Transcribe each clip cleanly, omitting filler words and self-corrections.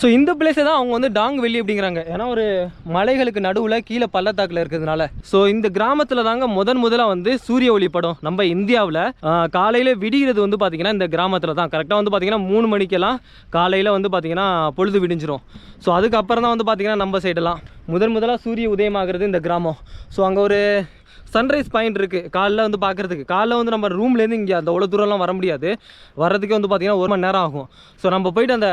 So இந்த பிளேஸை தான் அவங்க வந்து டாங் வெள்ளி அப்படிங்கிறாங்க. ஏன்னா ஒரு மலைகளுக்கு நடுவில் கீழே பள்ளத்தாக்கில் இருக்கிறதுனால. ஸோ இந்த கிராமத்தில் தாங்க முதலாக வந்து சூரிய ஒளி படம் நம்ம இந்தியாவில் காலையில் விடிகிறது வந்து பார்த்திங்கன்னா இந்த கிராமத்தில் தான். கரெக்டாக வந்து பார்த்திங்கன்னா 3 மணிக்கெல்லாம் காலையில் வந்து பார்த்திங்கன்னா பொழுது விடிஞ்சிரும். ஸோ அதுக்கப்புறம் தான் வந்து பார்த்திங்கன்னா நம்ம சைடெல்லாம் முதலாக சூரிய உதயமாகிறது இந்த கிராமம். ஸோ அங்கே ஒரு சன்ரைஸ் பாயிண்ட் இருக்குது காலைல வந்து பார்க்குறதுக்கு. காலைல வந்து நம்ம ரூம்லேருந்து இங்கே அந்த அவ்வளோ தூரம்லாம் வர முடியாது. வர்றதுக்கே வந்து பார்த்திங்கன்னா 1 மணி நேரம் ஆகும். ஸோ நம்ம போய்ட்டு அந்த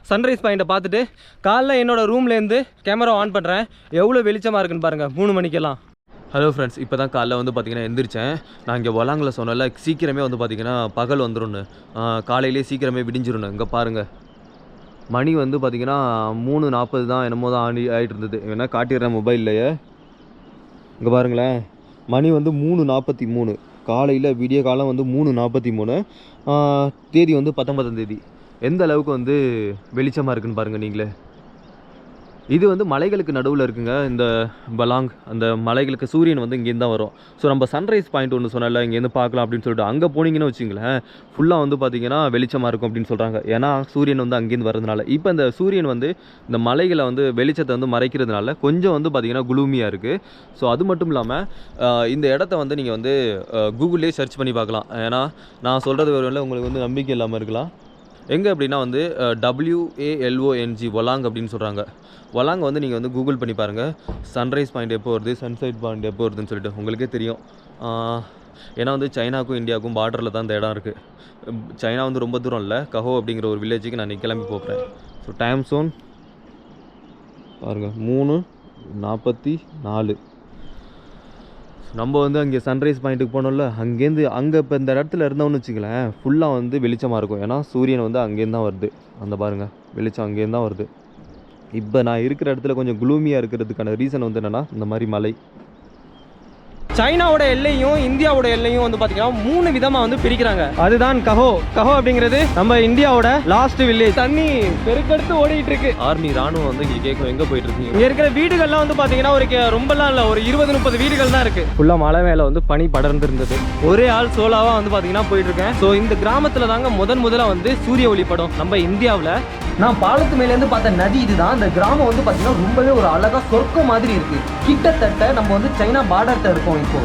சன்ரைஸ் பாயிண்ட்டை பார்த்துட்டு காலைல என்னோடய ரூம்லேருந்து கேமரா ஆன் பண்ணுறேன். எவ்வளோ வெளிச்சமாக இருக்குன்னு பாருங்கள் 3 மணிக்கெல்லாம். ஹலோ ஃப்ரெண்ட்ஸ், இப்போ தான் காலைல வந்து பார்த்திங்கன்னா எந்திரிச்சேன். நான் இங்கே வளாங்கில் சொன்னல சீக்கிரமே வந்து பார்த்திங்கன்னா பகல் வந்துடும்னு, காலையிலே சீக்கிரமே விடிஞ்சிடணும். இங்கே பாருங்கள் மணி வந்து பார்த்திங்கன்னா 3:40 தான் என்னமோ தான் ஆகிட்டு இருந்தது. வேணா காட்டிடுறேன் மொபைல்லையே. இங்கே பாருங்களேன் மணி வந்து 3:43 காலையில், விடிய காலம் வந்து 3:43. தேதி வந்து 19ஆம் தேதி. எந்த அளவுக்கு வந்து வெளிச்சமாக இருக்குன்னு பாருங்கள் நீங்களே. இது வந்து மலைகளுக்கு நடுவில் இருக்குங்க இந்த பலாங். அந்த மலைகளுக்கு சூரியன் வந்து இங்கேருந்து தான் வரும். ஸோ நம்ம சன்ரைஸ் பாயிண்ட் ஒன்று சொன்னால இங்கேருந்து பார்க்கலாம் அப்படின்னு சொல்லிட்டு அங்கே போனீங்கன்னு வச்சுங்களேன் ஃபுல்லாக வந்து பார்த்திங்கன்னா வெளிச்சமாக இருக்கும் அப்படின்னு சொல்கிறாங்க. ஏன்னா சூரியன் வந்து அங்கேருந்து வரதுனால. இப்போ இந்த சூரியன் வந்து இந்த மலைகளை வந்து வெளிச்சத்தை வந்து மறைக்கிறதுனால கொஞ்சம் வந்து பார்த்திங்கன்னா குளூமியாக இருக்குது. ஸோ அது மட்டும் இல்லாமல் இந்த இடத்த வந்து நீங்கள் வந்து கூகுள்லேயே சர்ச் பண்ணி பார்க்கலாம். ஏன்னா நான் சொல்கிறது வரல உங்களுக்கு வந்து நம்பிக்கை இல்லாமல் இருக்கலாம். எங்கே அப்படின்னா வந்து WALONG வலாங் அப்படின்னு சொல்கிறாங்க. வலாங் வந்து நீங்கள் வந்து கூகுள் பண்ணி பாருங்கள். சன்ரைஸ் பாயிண்ட் எப்போ வருது, சன்செட் பாயிண்ட் எப்போ வருதுன்னு சொல்லிட்டு உங்களுக்கே தெரியும். ஏன்னா வந்து சைனாக்கும் இந்தியாவுக்கும் பார்டரில் தான் இந்த இடம் இருக்குது. சைனா வந்து ரொம்ப தூரம் இல்லை. கஹோ அப்படிங்கிற ஒரு வில்லேஜுக்கு நான் கிளம்பி போகிறேன். ஸோ டைம் சோன் பாருங்கள் 3:44. நம்ம வந்து அங்கே சன்ரைஸ் பாயிண்ட்டுக்கு போனோம்ல, அங்கேருந்து அங்கே இப்போ இந்த இடத்துல இருந்தோம்னு வச்சுங்களேன் ஃபுல்லாக வந்து வெளிச்சமாக இருக்கும். ஏன்னா சூரியன் வந்து அங்கேருந்து தான் வருது. அந்த பாருங்கள் வெளிச்சம் அங்கேருந்து தான் வருது. இப்போ நான் இருக்கிற இடத்துல கொஞ்சம் குளூமியாக இருக்கிறதுக்கான ரீசன் வந்து என்னென்னா இந்த மாதிரி மலை. சைனாவோட எல்லையும் இந்தியாவோட எல்லையும் வந்து பார்த்தீங்கன்னா 3 விதமாக வந்து பிரிக்கிறாங்க. அதுதான் கஹோ. கஹோ அப்படிங்கிறது நம்ம இந்தியாவோட லாஸ்ட் வில்லேஜ். தண்ணி பெருக்கெடுத்து ஓடிட்டு இருக்கு. ஆர்மி ராணுவம் வந்து இங்கே கேட்கும் எங்கே போயிட்டு இருக்கீங்க. இங்கே இருக்கிற வீடுகள்லாம் வந்து பார்த்தீங்கன்னா ஒரு ரொம்பலாம் இல்லை, ஒரு 20-30 வீடுகள் தான் இருக்கு. ஃபுல்லாக மலை மேலே வந்து பனி படர்ந்து இருந்தது. ஒரே ஆள் சோலாவாக வந்து பார்த்தீங்கன்னா போயிட்டு இருக்கேன். ஸோ இந்த கிராமத்தில் தாங்க முதலாக வந்து சூரிய ஒளி படம் நம்ம இந்தியாவில். நான் பாலத்து மேலேருந்து பார்த்த நதி இதுதான். இந்த கிராமம் வந்து பார்த்தீங்கன்னா ரொம்பவே ஒரு அழகாக சொர்க்கம் மாதிரி இருக்குது. கிட்டத்தட்ட நம்ம வந்து சைனா பார்டர்கிட்ட இருக்கோம் இப்போ.